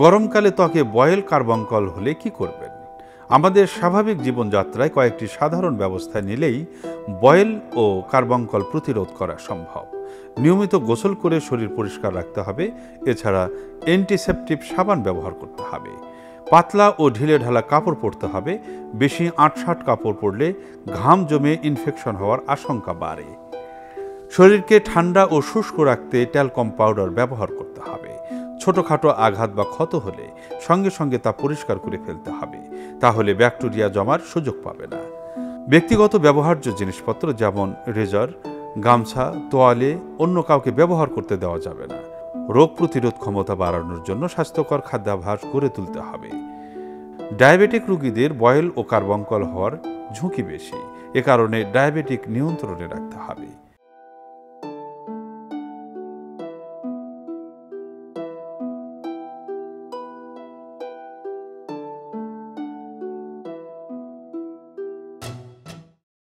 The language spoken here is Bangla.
গরমকালে ত্বকে বয়েল কার্বঙ্কল হলে কি করবেন? আমাদের স্বাভাবিক জীবনযাত্রায় কয়েকটি সাধারণ ব্যবস্থা নিলেই বয়েল ও কার্বঙ্কল প্রতিরোধ করা সম্ভব। নিয়মিত গোসল করে শরীর পরিষ্কার রাখতে হবে। এছাড়া অ্যান্টিসেপটিক সাবান ব্যবহার করতে হবে। পাতলা ও ঢিলে ঢালা কাপড় পরতে হবে। বেশি আঁটসাঁট কাপড় পরলে ঘাম জমে ইনফেকশন হওয়ার আশঙ্কা বাড়ে। শরীরকে ঠান্ডা ও শুষ্ক রাখতে ট্যালকম পাউডার ব্যবহার করতে হবে। ছোটখাটো আঘাত বা ক্ষত হলে সঙ্গে সঙ্গে তা পরিষ্কার করে ফেলতে হবে, তাহলে ব্যাকটেরিয়া জমার সুযোগ পাবে না। ব্যক্তিগত ব্যবহার্য জিনিসপত্র যেমন রেজার, গামছা, তোয়ালে অন্য কাউকে ব্যবহার করতে দেওয়া যাবে না। রোগ প্রতিরোধ ক্ষমতা বাড়ানোর জন্য স্বাস্থ্যকর খাদ্যাভ্যাস গড়ে তুলতে হবে। ডায়াবেটিক রোগীদের বয়েল ও কার্বঙ্কল হওয়ার ঝুঁকি বেশি। এ কারণে ডায়াবেটিক নিয়ন্ত্রণে রাখতে হবে।